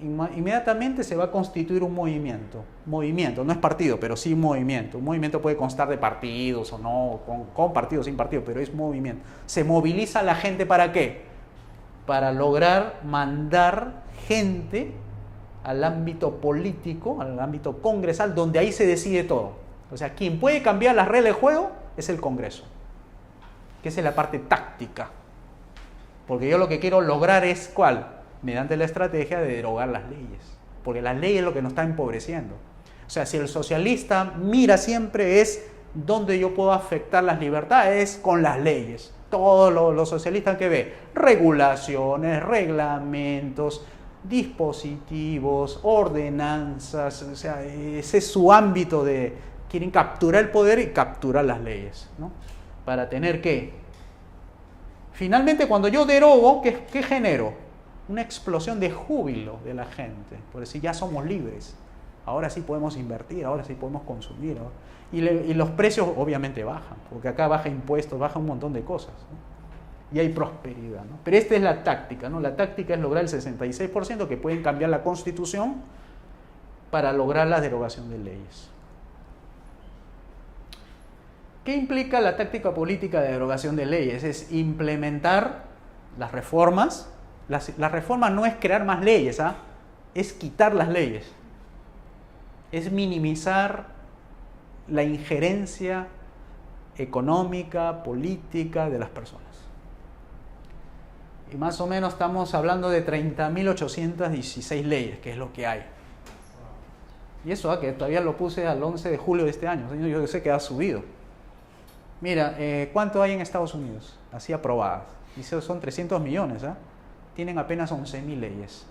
inmediatamente se va a constituir un movimiento. Movimiento, no es partido, pero sí movimiento. Un movimiento puede constar de partidos o no, con partido o sin partido, pero es movimiento. Se moviliza la gente ¿para qué? Para lograr mandar gente al ámbito político, al ámbito congresal, donde ahí se decide todo. O sea, quien puede cambiar las reglas de juego es el Congreso, que esa es la parte táctica. Porque yo lo que quiero lograr es ¿cuál? Mediante la estrategia de derogar las leyes. Porque las leyes es lo que nos está empobreciendo. O sea, si el socialista mira siempre es donde yo puedo afectar las libertades con las leyes. Todos los socialistas que ve, regulaciones, reglamentos, dispositivos, ordenanzas, o sea, ese es su ámbito de, quieren capturar el poder y capturar las leyes, ¿no? Para tener que, finalmente cuando yo derogo, ¿qué genero? Una explosión de júbilo de la gente, por decir, ya somos libres, ahora sí podemos invertir, ahora sí podemos consumir, ¿no? Y los precios obviamente bajan, porque acá baja impuestos, baja un montón de cosas, ¿no? Y hay prosperidad, ¿no? Pero esta es la táctica, ¿no? La táctica es lograr el 66% que pueden cambiar la Constitución para lograr la derogación de leyes. ¿Qué implica la táctica política de derogación de leyes? Es implementar las reformas. La reforma no es crear más leyes, ¿ah? Es quitar las leyes. Es minimizar la injerencia económica, política de las personas. Y más o menos estamos hablando de 30.816 leyes, que es lo que hay. Y eso, que todavía lo puse al 11 de julio de este año. Yo sé que ha subido. Mira, ¿cuánto hay en Estados Unidos? Así aprobadas. Y son 300 millones, ¿ah? Tienen apenas 11.000 leyes.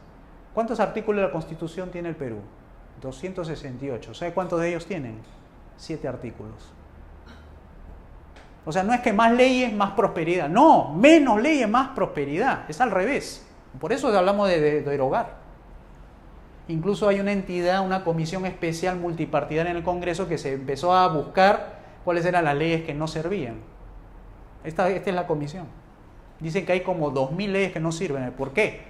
¿Cuántos artículos de la Constitución tiene el Perú? 268. ¿Sabe cuántos de ellos tienen? 7 artículos. O sea, no es que más leyes, más prosperidad. No, menos leyes, más prosperidad. Es al revés. Por eso hablamos de derogar. Incluso hay una entidad, una comisión especial multipartidaria en el Congreso que se empezó a buscar cuáles eran las leyes que no servían. Esta es la comisión. Dicen que hay como 2.000 leyes que no sirven. ¿Por qué?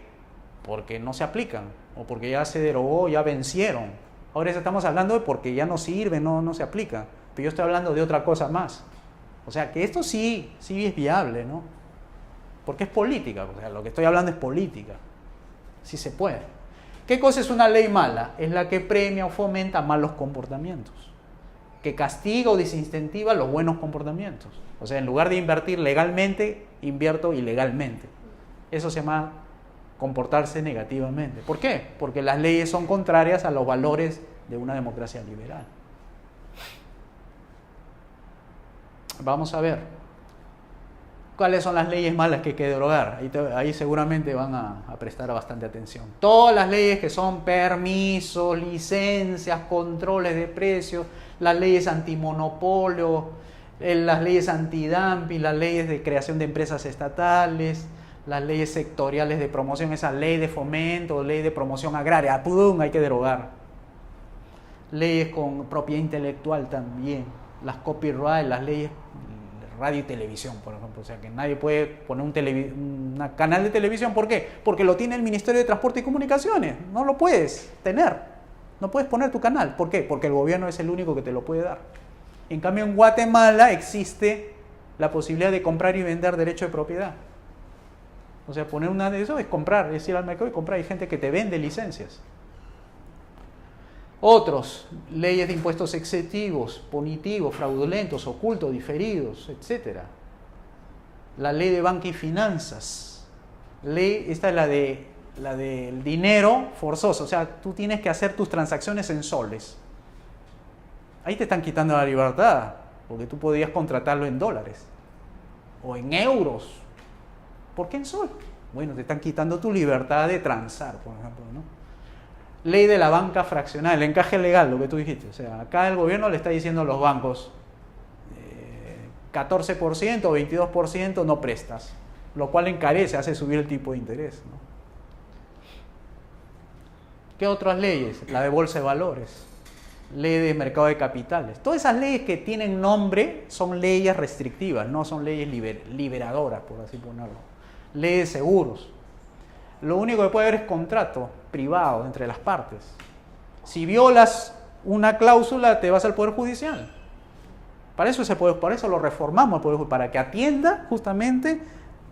Porque no se aplican o porque ya se derogó, ya vencieron. Ahora estamos hablando de porque ya no sirven, no se aplican. Pero yo estoy hablando de otra cosa más. O sea, que esto sí es viable, ¿no? Porque es política, o sea, lo que estoy hablando es política. Sí se puede. ¿Qué cosa es una ley mala? Es la que premia o fomenta malos comportamientos, que castiga o desincentiva los buenos comportamientos. O sea, en lugar de invertir legalmente, invierto ilegalmente. Eso se llama comportarse negativamente. ¿Por qué? Porque las leyes son contrarias a los valores de una democracia liberal. Vamos a ver cuáles son las leyes malas que hay que derogar. Ahí seguramente van a prestar bastante atención. Todas las leyes que son permisos, licencias, controles de precios, las leyes antimonopolio, las leyes antidumping, las leyes de creación de empresas estatales, las leyes sectoriales de promoción, esa ley de fomento, ley de promoción agraria, ¡pum!, hay que derogar. Leyes con propiedad intelectual también, las copyright, las leyes de radio y televisión, por ejemplo. O sea, que nadie puede poner un canal de televisión. ¿Por qué? Porque lo tiene el Ministerio de Transporte y Comunicaciones. No lo puedes tener. No puedes poner tu canal. ¿Por qué? Porque el gobierno es el único que te lo puede dar. En cambio, en Guatemala existe la posibilidad de comprar y vender derecho de propiedad. O sea, poner una de eso es comprar, es ir al mercado y comprar. Hay gente que te vende licencias. Otros, leyes de impuestos excesivos, punitivos, fraudulentos, ocultos, diferidos, etc. La ley de banca y finanzas. Esta es la del dinero forzoso. O sea, tú tienes que hacer tus transacciones en soles. Ahí te están quitando la libertad, porque tú podías contratarlo en dólares o en euros. ¿Por qué en sol? Bueno, te están quitando tu libertad de transar, por ejemplo, ¿no? Ley de la banca fraccionada, el encaje legal, lo que tú dijiste. O sea, acá el gobierno le está diciendo a los bancos 14% o 22% no prestas, lo cual encarece, hace subir el tipo de interés, ¿no? ¿Qué otras leyes? La de bolsa de valores, ley de mercado de capitales. Todas esas leyes que tienen nombre son leyes restrictivas, no son leyes liberadoras, por así ponerlo. Ley de seguros. Lo único que puede haber es contrato privado entre las partes. Si violas una cláusula, te vas al Poder Judicial. Para eso lo reformamos al Poder Judicial, para que atienda justamente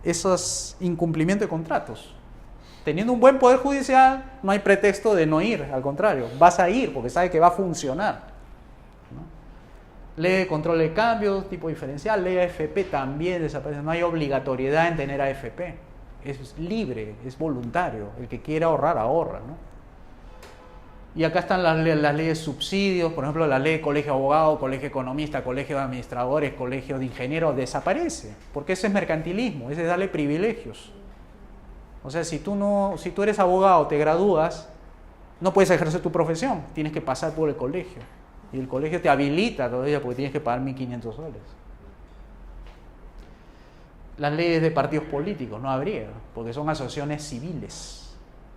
esos incumplimientos de contratos. Teniendo un buen Poder Judicial, no hay pretexto de no ir, al contrario, vas a ir porque sabes que va a funcionar, ¿no? Ley de control de cambios, tipo diferencial, ley de AFP también desaparece, no hay obligatoriedad en tener AFP. Es libre, es voluntario. El que quiera ahorrar, ahorra, ¿no? Y acá están las leyes subsidios, por ejemplo, la ley de colegio de abogados, colegio economista, colegio de administradores, colegio de ingenieros, desaparece, porque ese es mercantilismo, ese es darle privilegios. O sea, si tú eres abogado, te gradúas, no puedes ejercer tu profesión, tienes que pasar por el colegio. Y el colegio te habilita todavía porque tienes que pagar 1.500 soles. Las leyes de partidos políticos no habría, porque son asociaciones civiles.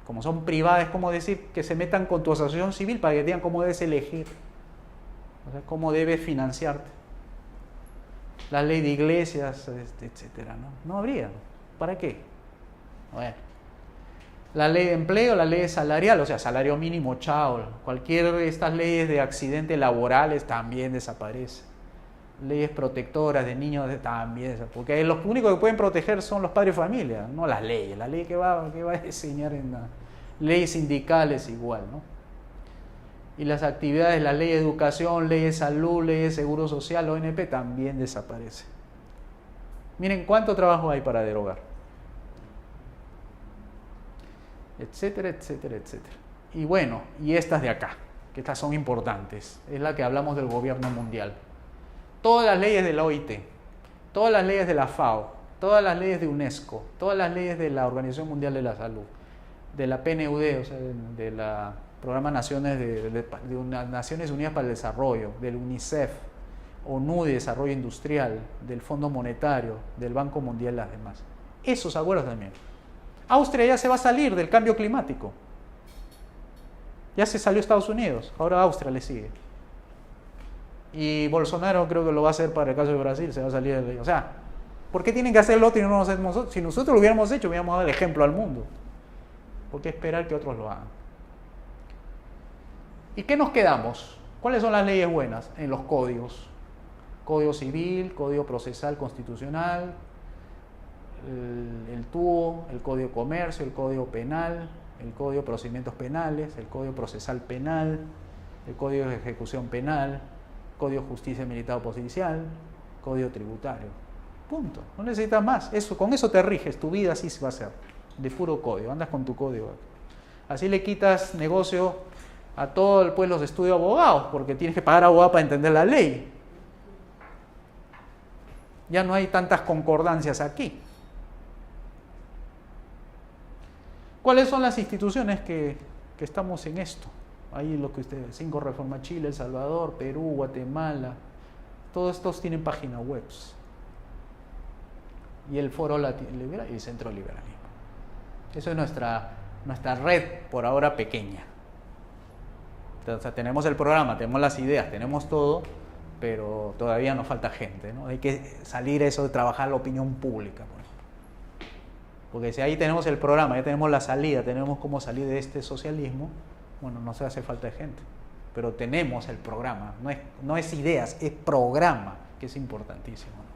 Como son privadas, es como decir que se metan con tu asociación civil para que digan cómo debes elegir, o sea, cómo debes financiarte. La ley de iglesias, etcétera, ¿no? No habría. ¿Para qué? Bueno. La ley de empleo, la ley salarial, o sea, salario mínimo, chao. Cualquier de estas leyes de accidentes laborales también desaparece. Leyes protectoras de niños también, porque los únicos que pueden proteger son los padres de familia, no las leyes. La ley que va a diseñar en las leyes sindicales igual, ¿no? Y las actividades, la ley de educación, ley de salud, ley de seguro social, ONP, también desaparece. Miren cuánto trabajo hay para derogar. Etcétera, etcétera, etcétera. Y bueno, y estas de acá, que estas son importantes, es la que hablamos del gobierno mundial. Todas las leyes de la OIT, todas las leyes de la FAO, todas las leyes de UNESCO, todas las leyes de la Organización Mundial de la Salud, de la PNUD, o sea, de la Programa Naciones de Naciones Unidas para el Desarrollo, del UNICEF, ONU de Desarrollo Industrial, del Fondo Monetario, del Banco Mundial y las demás. Esos acuerdos también. Austria ya se va a salir del cambio climático. Ya se salió Estados Unidos, ahora Austria le sigue. Y Bolsonaro creo que lo va a hacer para el caso de Brasil, se va a salir de... O sea, ¿por qué tienen que hacer lo otro y no lo hacemos nosotros? Si nosotros lo hubiéramos hecho, hubiéramos dado el ejemplo al mundo. ¿Por qué esperar que otros lo hagan? ¿Y qué nos quedamos? ¿Cuáles son las leyes buenas? En los códigos. Código civil, código procesal constitucional, el TUO, el código de comercio, el código penal, el código de procedimientos penales, el código procesal penal, el código de ejecución penal, código de justicia militar o policial, código tributario. Punto. No necesitas más. Con eso te riges. Tu vida así va a ser. De puro código. Andas con tu código. Así le quitas negocio a todos los pueblos de estudio abogados, porque tienes que pagar abogado para entender la ley. Ya no hay tantas concordancias aquí. ¿Cuáles son las instituciones que estamos en esto? Ahí lo que ustedes, 5 Reforma Chile, El Salvador, Perú, Guatemala, todos estos tienen páginas web. Y el Foro Latinoamericano y el Centro Liberalismo. Eso es nuestra red por ahora pequeña. O sea, tenemos el programa, tenemos las ideas, tenemos todo, pero todavía nos falta gente, ¿no? Hay que salir eso de trabajar la opinión pública, por ejemplo. Porque si ahí tenemos el programa, ya tenemos la salida, tenemos cómo salir de este socialismo, bueno, no se hace falta gente, pero tenemos el programa, no es ideas, es programa, que es importantísimo, ¿no?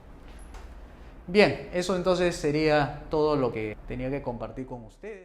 Bien, eso entonces sería todo lo que tenía que compartir con ustedes.